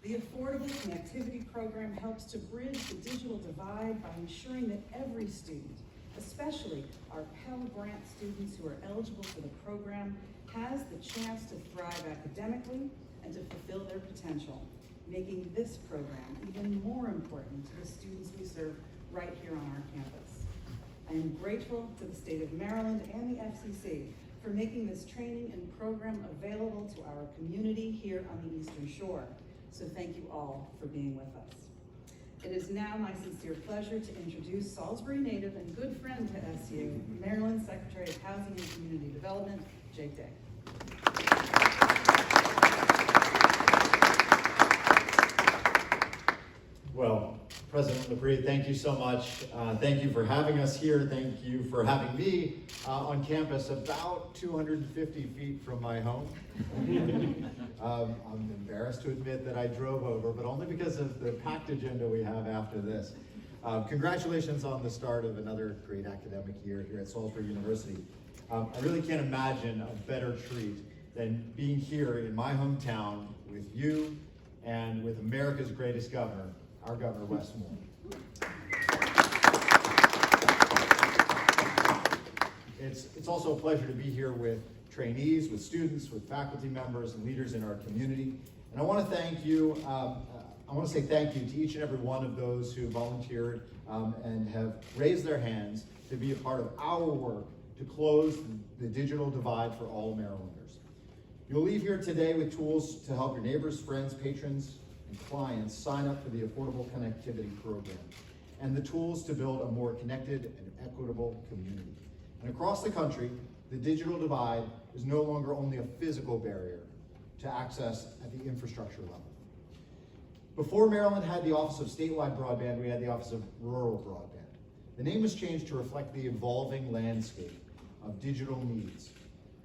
The Affordable Connectivity Program helps to bridge the digital divide by ensuring that every student, especially our Pell Grant students who are eligible for the program, has the chance to thrive academically and to fulfill their potential, making this program even more important to the students we serve right here on our campus. I am grateful to the state of Maryland and the FCC for making this training and program available to our community here on the Eastern Shore. So thank you all for being with us. It is now my sincere pleasure to introduce Salisbury native and good friend to SU, Maryland Secretary of Housing and Community Development, Jake Day. Well, President LaBrie, thank you so much. Thank you for having us here. Thank you for having me on campus about 250 feet from my home. I'm embarrassed to admit that I drove over, but only because of the packed agenda we have after this. Congratulations on the start of another great academic year here at Salisbury University. I really can't imagine a better treat than being here in my hometown with you and with America's greatest governor, our Governor Wes Moore. It's also a pleasure to be here with trainees, with students, with faculty members and leaders in our community. And I want to thank you, I want to say thank you to each and every one of those who volunteered and have raised their hands to be a part of our work to close the digital divide for all Marylanders. You'll leave here today with tools to help your neighbors, friends, patrons, and clients sign up for the Affordable Connectivity Program and the tools to build a more connected and equitable community. And across the country, the digital divide is no longer only a physical barrier to access at the infrastructure level. Before Maryland had the Office of Statewide Broadband, we had the Office of Rural Broadband. The name was changed to reflect the evolving landscape of digital needs,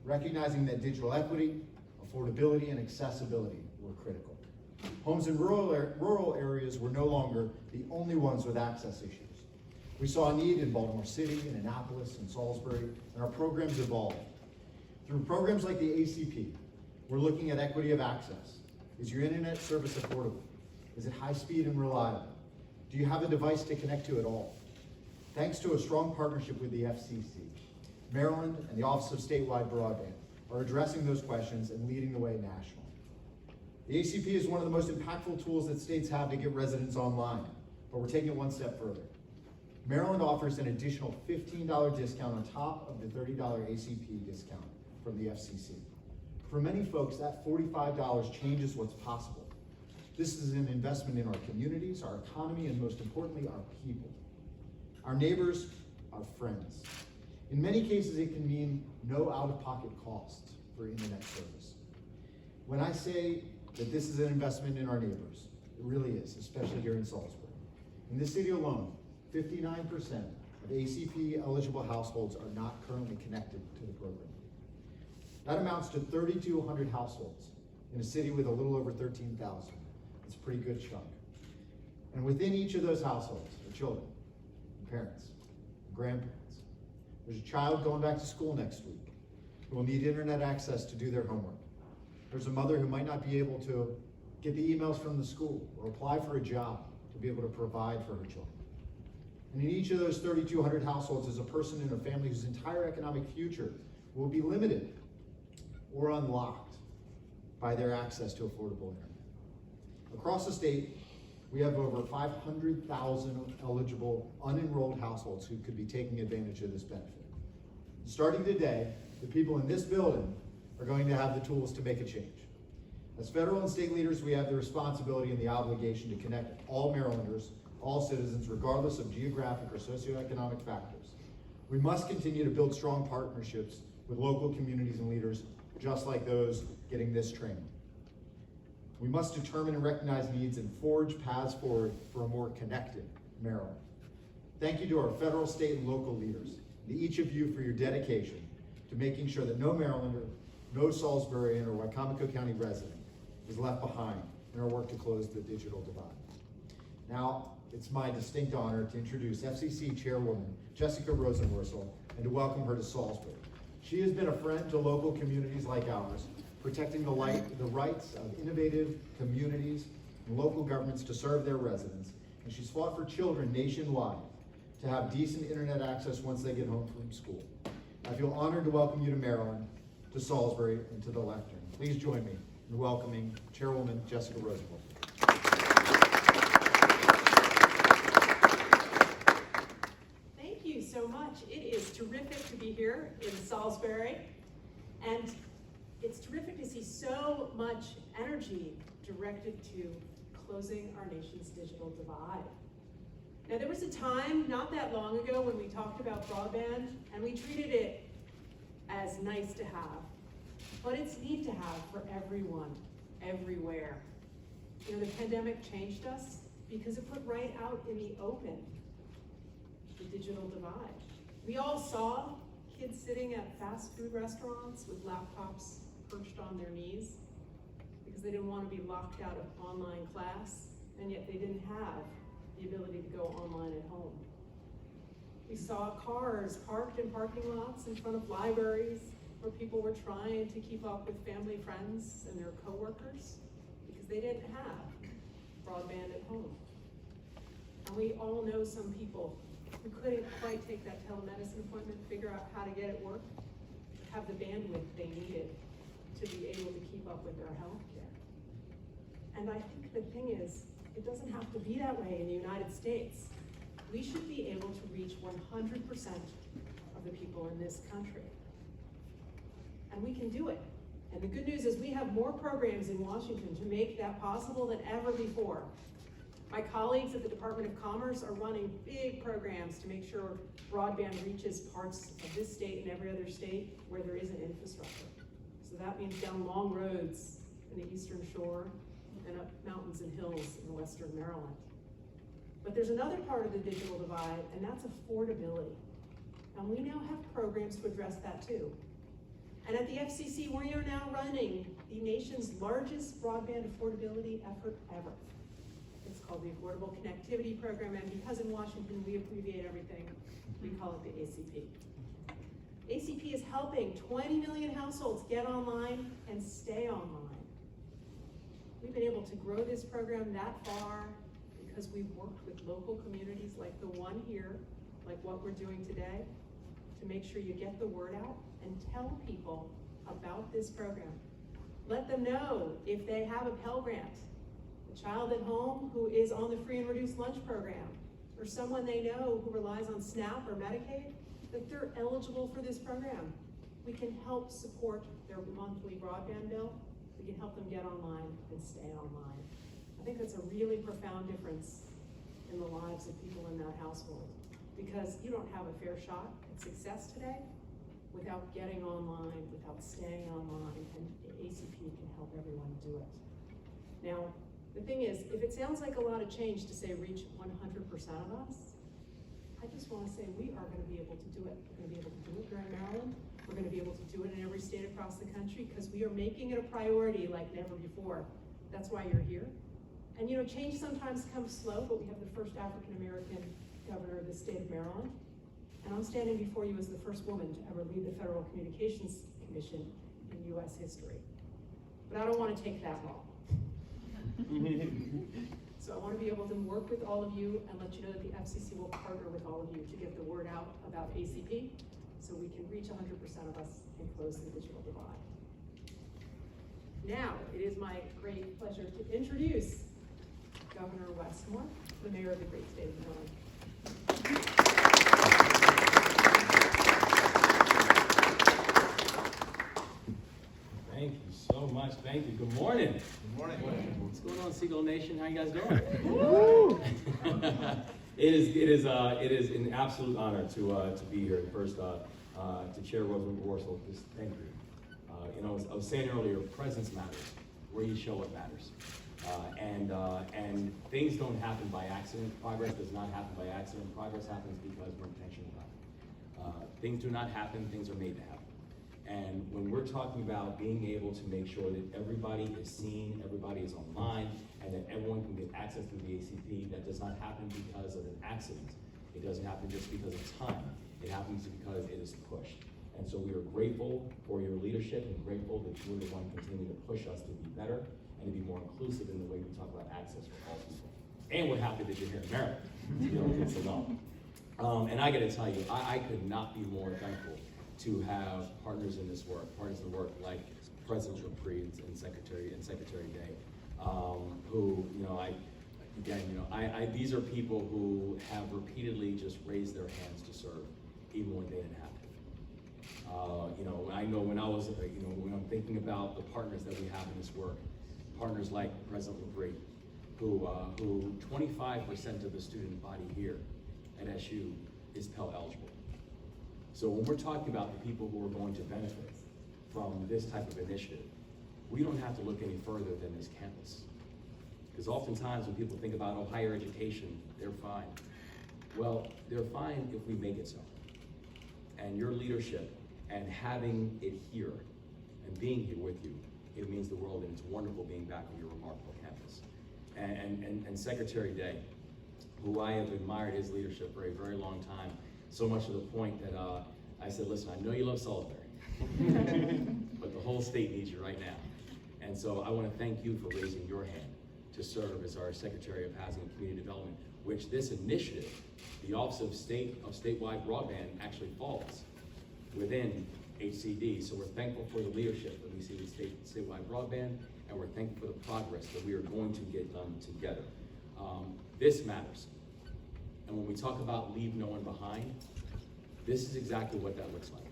recognizing that digital equity, affordability, and accessibility were critical. Homes in rural areas were no longer the only ones with access issues. We saw a need in Baltimore City, in Annapolis, and Salisbury, and our programs evolved. Through programs like the ACP, we're looking at equity of access. Is your internet service affordable? Is it high speed and reliable? Do you have a device to connect to at all? Thanks to a strong partnership with the FCC, Maryland and the Office of Statewide Broadband are addressing those questions and leading the way nationally. The ACP is one of the most impactful tools that states have to get residents online, but we're taking it one step further. Maryland offers an additional $15 discount on top of the $30 ACP discount from the FCC. For many folks, that $45 changes what's possible. This is an investment in our communities, our economy, and most importantly, our people. Our neighbors, our friends. In many cases, it can mean no out-of-pocket costs for internet service. When I say that this is an investment in our neighbors, it really is, especially here in Salisbury. In this city alone, 59% of ACP-eligible households are not currently connected to the program. That amounts to 3,200 households in a city with a little over 13,000. It's a pretty good chunk. And within each of those households are children, and parents, and grandparents. There's a child going back to school next week who will need internet access to do their homework. There's a mother who might not be able to get the emails from the school or apply for a job to be able to provide for her children. And in each of those 3,200 households is a person in a family whose entire economic future will be limited or unlocked by their access to affordable internet. Across the state, we have over 500,000 eligible unenrolled households who could be taking advantage of this benefit. Starting today, the people in this building are going to have the tools to make a change. As federal and state leaders, we have the responsibility and the obligation to connect all Marylanders, all citizens, regardless of geographic or socioeconomic factors. We must continue to build strong partnerships with local communities and leaders, just like those getting this training. We must determine and recognize needs and forge paths forward for a more connected Maryland. Thank you to our federal, state, and local leaders, and to each of you for your dedication to making sure that no Marylander, no Salisburian or Wycomico County resident is left behind in our work to close the digital divide. Now, it's my distinct honor to introduce FCC Chairwoman Jessica Rosenworcel and to welcome her to Salisbury. She has been a friend to local communities like ours, protecting the rights of innovative communities and local governments to serve their residents, and she's fought for children nationwide to have decent internet access once they get home from school. I feel honored to welcome you to Maryland, to Salisbury, and to the lectern. Please join me in welcoming Chairwoman Jessica Roosevelt. Thank you so much. It is terrific to be here in Salisbury, and it's terrific to see so much energy directed to closing our nation's digital divide. Now, there was a time not that long ago when we talked about broadband and we treated it as nice to have, but it's need to have for everyone, everywhere. You know, the pandemic changed us because it put right out in the open the digital divide. We all saw kids sitting at fast food restaurants with laptops perched on their knees because they didn't want to be locked out of online class, and yet they didn't have the ability to go online at home. We saw cars parked in parking lots in front of libraries where people were trying to keep up with family, friends, and their coworkers because they didn't have broadband at home. And we all know some people who couldn't quite take that telemedicine appointment, figure out how to get it work, have the bandwidth they needed to be able to keep up with their health care. And I think the thing is, it doesn't have to be that way in the United States. We should be able to reach 100% of the people in this country. And we can do it. And the good news is we have more programs in Washington to make that possible than ever before. My colleagues at the Department of Commerce are running big programs to make sure broadband reaches parts of this state and every other state where there isn't infrastructure. So that means down long roads in the Eastern Shore and up mountains and hills in Western Maryland. But there's another part of the digital divide, and that's affordability. And we now have programs to address that too. And at the FCC, we are now running the nation's largest broadband affordability effort ever. It's called the Affordable Connectivity Program, and because in Washington we abbreviate everything, we call it the ACP. ACP is helping 20 million households get online and stay online. We've been able to grow this program that far because we've worked with local communities like the one here, like what we're doing today, to make sure you get the word out and tell people about this program. Let them know if they have a Pell Grant, a child at home who is on the free and reduced lunch program, or someone they know who relies on SNAP or Medicaid, that they're eligible for this program. We can help support their monthly broadband bill. We can help them get online and stay online. I think that's a really profound difference in the lives of people in that household, because you don't have a fair shot at success today without getting online, without staying online, and ACP can help everyone do it. Now, the thing is, if it sounds like a lot of change to say reach 100% of us, I just want to say we are going to be able to do it. We're going to be able to do it here in Maryland. We're going to be able to do it in every state across the country because we are making it a priority like never before. That's why you're here. And you know, change sometimes comes slow, but we have the first African-American governor of the state of Maryland. And I'm standing before you as the first woman to ever lead the Federal Communications Commission in US history. But I don't want to take that long. So I want to be able to work with all of you and let you know that the FCC will partner with all of you to get the word out about ACP so we can reach 100% of us and close the digital divide. Now, it is my great pleasure to introduce Governor Westmore, the mayor of the great state of Maryland. Thank you so much. Thank you. Good morning. Good morning. What's going on, Seagull Nation? How you guys doing? It is an absolute honor to be here. First, to Chair Roosevelt Warsaw, just thank you. You know, I was saying earlier, presence matters. Where you show up matters. And things don't happen by accident. Progress does not happen by accident. Progress happens because we're intentional about it. Things do not happen. Things are made to happen. And when we're talking about being able to make sure that everybody is seen, everybody is online, and that everyone can get access to the ACP, that does not happen because of an accident. It doesn't happen just because of time. It happens because it is pushed. And so we are grateful for your leadership and grateful that you are the one continue to push us to be better and to be more inclusive in the way we talk about access for all people. And we're happy that you're here in Maryland, you know, get to know. And I gotta tell you, I could not be more thankful to have partners in this work, partners in the work like President Dupree and Secretary Day, who, you know, these are people who have repeatedly just raised their hands to serve, even when they didn't have to. You know, I know when I was, you know, when I'm thinking about the partners that we have in this work, partners like President Dupree, who 25% of the student body here at SU is Pell eligible. So when we're talking about the people who are going to benefit from this type of initiative, we don't have to look any further than this campus. Because oftentimes when people think about, oh, higher education, they're fine. Well, they're fine if we make it so. And your leadership and having it here and being here with you, it means the world, and it's wonderful being back on your remarkable campus. And Secretary Day, who I have admired his leadership for a very long time, so much to the point that I said, listen, I know you love Salisbury, but the whole state needs you right now. And so I want to thank you for raising your hand to serve as our Secretary of Housing and Community Development, which this initiative, the Office of Statewide Broadband, actually falls within HCD. So we're thankful for the leadership that we see with statewide broadband, and we're thankful for the progress that we are going to get done together. This matters. And when we talk about leave no one behind, this is exactly what that looks like.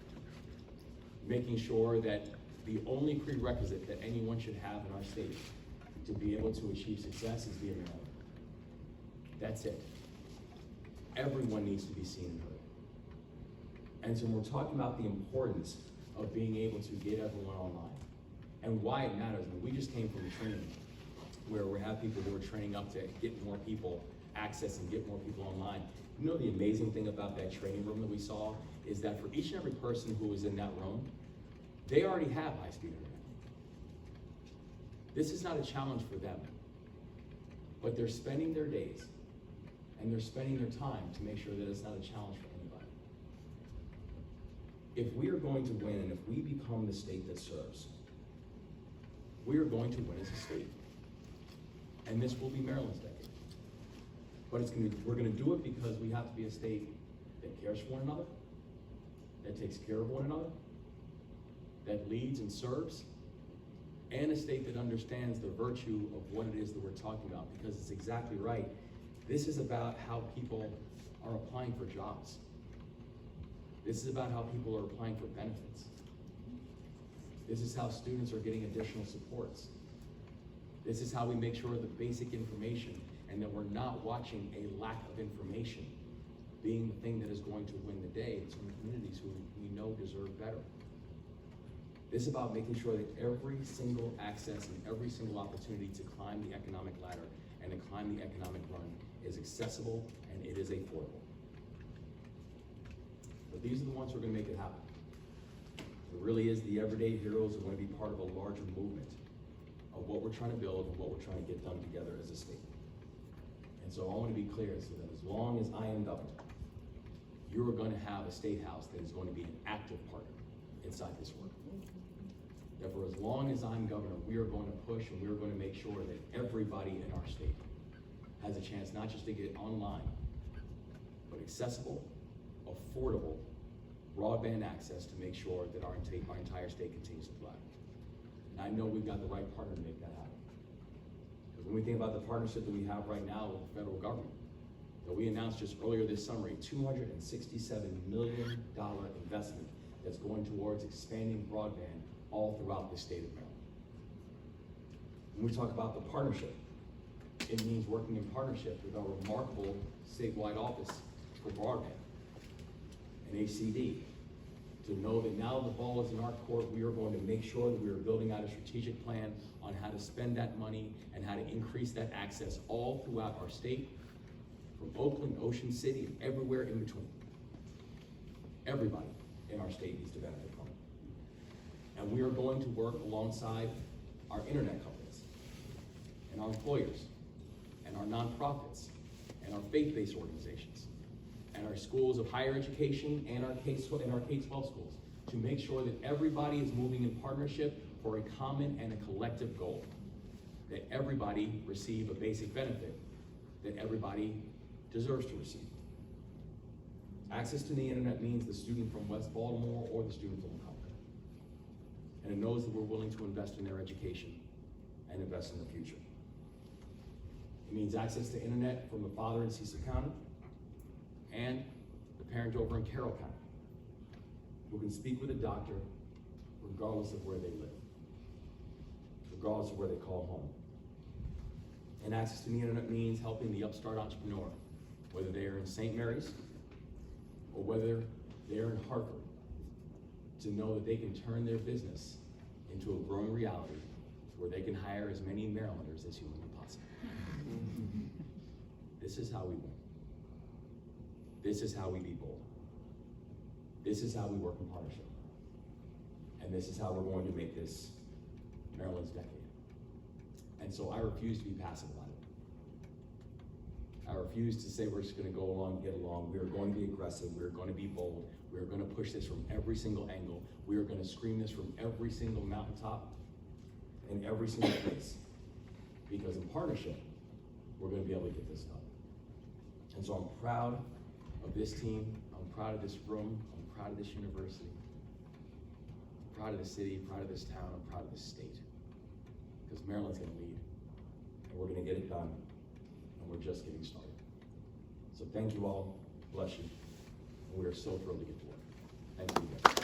Making sure that the only prerequisite that anyone should have in our state to be able to achieve success is being known. That's it. Everyone needs to be seen and heard. And so we're talking about the importance of being able to get everyone online and why it matters. I mean, we just came from a training where we have people who are training up to get more people access and get more people online. You know, the amazing thing about that training room that we saw is that for each and every person who was in that room, they already have high-speed internet. This is not a challenge for them, but they're spending their days and they're spending their time to make sure that it's not a challenge for anybody. If we are going to win and if we become the state that serves, we are going to win as a state. And this will be Maryland's decade. But we're gonna do it because we have to be a state that cares for one another, that takes care of one another, that leads and serves, and a state that understands the virtue of what it is that we're talking about, because it's exactly right. This is about how people are applying for jobs. This is about how people are applying for benefits. This is how students are getting additional supports. This is how we make sure the basic information, and that we're not watching a lack of information being the thing that is going to win the day in some communities who we know deserve better. This is about making sure that every single access and every single opportunity to climb the economic ladder and to climb the economic run is accessible and it is affordable. But these are the ones who are going to make it happen. It really is the everyday heroes who want to be part of a larger movement of what we're trying to build and what we're trying to get done together as a state. And so I want to be clear so that as long as I am governor, you're going to have a state house that is going to be an active partner inside this work. That for as long as I'm governor, we are going to push and we are going to make sure that everybody in our state has a chance not just to get online, but accessible, affordable, broadband access to make sure that our entire state continues to thrive. And I know we've got the right partner to make that happen. Because when we think about the partnership that we have right now with the federal government, that we announced just earlier this summer, a $267 million investment that's going towards expanding broadband all throughout the state of Maryland. When we talk about the partnership, it means working in partnership with our remarkable statewide office for broadband and HCD to know that now the ball is in our court. We are going to make sure that we are building out a strategic plan on how to spend that money and how to increase that access all throughout our state, from Oakland, Ocean City, and everywhere in between. Everybody in our state needs to benefit from it. And we are going to work alongside our internet companies and our employers and our nonprofits and our faith-based organizations and our schools of higher education and our K-12 schools to make sure that everybody is moving in partnership for a common and a collective goal. that everybody receive a basic benefit that everybody deserves to receive. Access to the internet means the student from West Baltimore or the student from Macomb. And it knows that we're willing to invest in their education and invest in the future. It means access to internet from the father in Cecil County and the parent over in Carroll County, who can speak with a doctor regardless of where they live, regardless of where they call home. And access to the internet means helping the upstart entrepreneur, whether they are in St. Mary's or whether they're in Hartford, to know that they can turn their business into a growing reality where they can hire as many Marylanders as humanly possible. This is how we win. This is how we be bold. This is how we work in partnership. And this is how we're going to make this Maryland's decade. And so I refuse to be passive about it. I refuse to say we're just gonna go along, get along. We are going to be aggressive. We're going to be bold. We're going to push this from every single angle. We are going to scream this from every single mountaintop in every single place. Because in partnership, we're going to be able to get this done. And so I'm proud of this team. I'm proud of this room. I'm proud of this university. I'm proud of the city, proud of this town. I'm proud of this state. Because Maryland's going to lead. And we're going to get it done. And we're just getting started. So thank you all. Bless you. And we are so thrilled to get to work. Thank you.